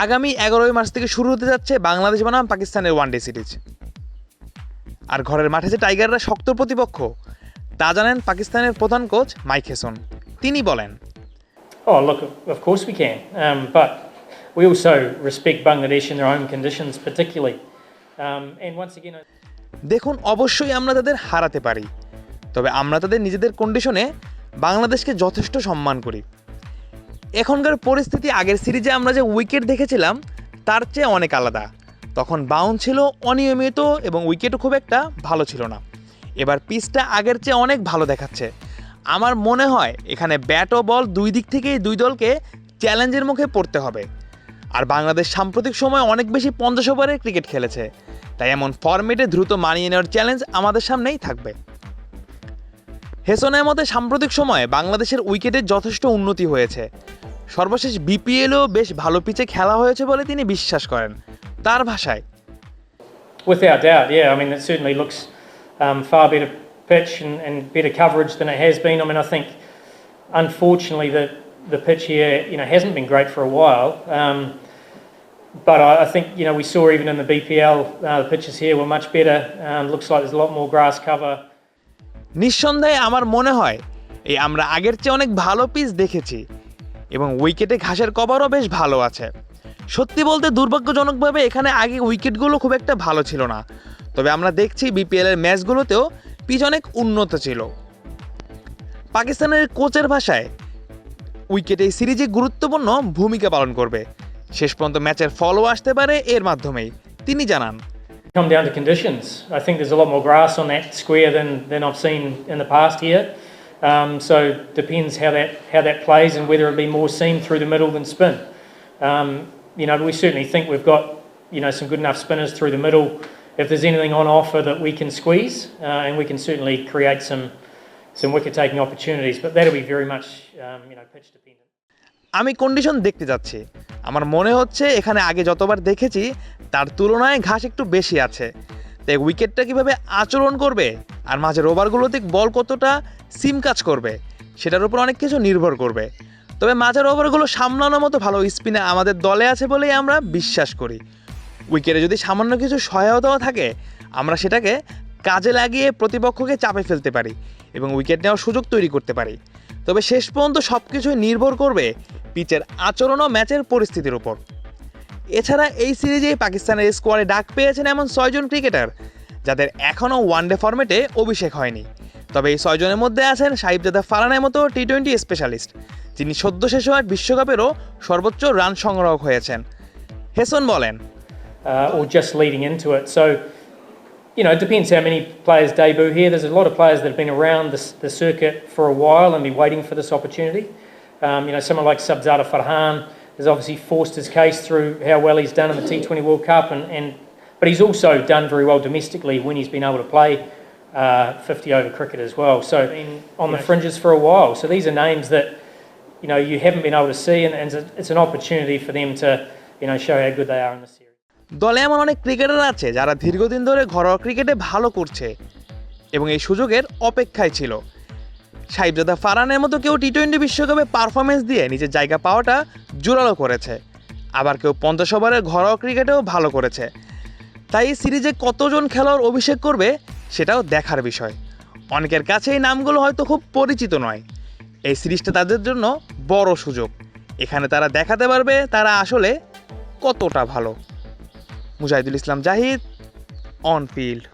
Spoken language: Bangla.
আগামী 11 মার্চ থেকে শুরু হতে যাচ্ছে বাংলাদেশ বনাম পাকিস্তানের ওয়ানডে সিরিজ। আর ঘরের মাঠে যে টাইগাররা শক্ত প্রতিপক্ষ তা জানেন পাকিস্তানের প্রধান কোচ মাইক হেসন। তিনি বলেন, Oh, look, of course we can, but we also respect Bangladesh in their own conditions particularly. And once again, দেখুন, অবশ্যই আমরা তাদের হারাতে পারি, তবে আমরা তাদের নিজেদের কন্ডিশনে বাংলাদেশকে যথেষ্ট সম্মান করি। এখনকার পরিস্থিতি আগের সিরিজে আমরা যে উইকেট দেখেছিলাম তার চেয়ে অনেক আলাদা। তখন বাউন্স ছিল অনিয়মিত এবং উইকেটও খুব একটা ভালো ছিল না। এবার পিচটা আগের চেয়ে অনেক ভালো দেখাচ্ছে। আমার মনে হয় এখানে ব্যাট ও বল দুই দিক থেকেই দুই দলকে চ্যালেঞ্জের মুখে পড়তে হবে। আর বাংলাদেশ সাম্প্রতিক সময় অনেক বেশি 50 ওভারের ক্রিকেট খেলেছে, তাই এমন ফরম্যাটে দ্রুত মানিয়ে নেওয়ার চ্যালেঞ্জ আমাদের সামনেই থাকবে। হেসনের মতে সাম্প্রতিক সময়ে বাংলাদেশের উইকেটের যথেষ্ট উন্নতি হয়েছে। সর্বশেষ বিপিএলও বেশ ভালো পিচে খেলা হয়েছে বলে তিনি বিশ্বাস করেন। তার ভাষায়, without doubt, yeah. I mean, it certainly looks far better pitch and better coverage than it has been. I mean, I think unfortunately the pitch here, hasn't been great for a while. But I think, we saw even in the BPL, the pitches here were much better. Looks like there's a lot more grass cover. নিঃসন্দেহে আমার মনে হয় আমরা আগের চেয়ে অনেক ভালো পিচ দেখেছি এবং উইকেটে ঘাসের কভারও বেশ ভালো আছে। সত্যি বলতে দুর্ভাগ্যজনকভাবে এখানে আগে উইকেটগুলো খুব একটা ভালো ছিল না, তবে আমরা দেখছি বিপিএলের ম্যাচগুলোতেও পিচ অনেক উন্নত ছিল। পাকিস্তানের কোচের ভাষায় উইকেট এই সিরিজে গুরুত্বপূর্ণ ভূমিকা পালন করবে। শেষ পর্যন্ত ম্যাচের ফলও আসতে পারে এর মাধ্যমেই, তিনি জানান। Come down to conditions. I think there's a lot more grass on that square than I've seen in the past here. So depends how that plays and whether it'll be more seam through the middle than spin. But we certainly think we've got some good enough spinners through the middle. If there's anything on offer that we can squeeze, and we can certainly create some wicket taking opportunities. But that'll be very much pitch dependent. আমি কন্ডিশন দেখতে যাচ্ছি। আমার মনে হচ্ছে এখানে আগে যতবার দেখেছি তার তুলনায় ঘাস একটু বেশি আছে, তাই উইকেটটা কীভাবে আচরণ করবে আর মাঝের ওভারগুলোতে বল কতটা সিম কাজ করবে সেটার উপর অনেক কিছু নির্ভর করবে। তবে মাঝের ওভারগুলো সামলানোর মতো ভালো স্পিনে আমাদের দলে আছে বলেই আমরা বিশ্বাস করি। উইকেটে যদি সামান্য কিছু সহায়তাও থাকে আমরা সেটাকে কাজে লাগিয়ে প্রতিপক্ষকে চাপে ফেলতে পারি এবং উইকেট নেওয়ার সুযোগ তৈরি করতে পারি। তবে শেষ পর্যন্ত সব কিছুই নির্ভর করবে পিচের আচরণ ও ম্যাচের পরিস্থিতির উপর। এছাড়া এই সিরিজে পাকিস্তানের স্কোয়াডে ডাক পেয়েছেন এমন 6 জন ক্রিকেটার যাদের এখনও ওয়ানডে ফরম্যাটে অভিষেক হয়নি। তবে এই 6 জনের মধ্যে আছেন সাহিবজাদা ফারহানের মতো টি-20 স্পেশালিস্ট, যিনি সদ্য শেষ হওয়া বিশ্বকাপেরও সর্বোচ্চ রান সংগ্রাহক হয়েছেন। হেসন বলেন, or just leading into it. So, it depends how many players debut here. There's a lot of players that have been around the circuit for a while and been waiting for this opportunity. Someone like Sabzada Farhan has obviously forced his case through how well he's done in the T20 World Cup, but he's also done very well domestically when he's been able to play 50-over cricket as well. So been on the fringes for a while. So these are names that you haven't been able to see, and it's an opportunity for them to show how good they are in the series. দলে এমন অনেক ক্রিকেটার আছে যারা দীর্ঘদিন ধরে ঘরোয়া ক্রিকেটে ভালো করছে এবং এই সুযোগের অপেক্ষায় ছিল। সাহিবজাদা ফারহানের মতো কেউ টি-20 বিশ্বকাপে পারফরমেন্স দিয়ে নিজের জায়গা পাওয়াটা জোরালো করেছে, আবার কেউ 50 ওভারের ঘরোয়া ক্রিকেটেও ভালো করেছে। তাই এই সিরিজে কতজন খেলোয়াড় অভিষেক করবে সেটাও দেখার বিষয়। অনেকের কাছে এই নামগুলো হয়তো খুব পরিচিত নয়। এই সিরিজটা তাদের জন্য বড় সুযোগ। এখানে তারা দেখাতে পারবে তারা আসলে কতটা ভালো। Mujahidul Islam Zahid, on field.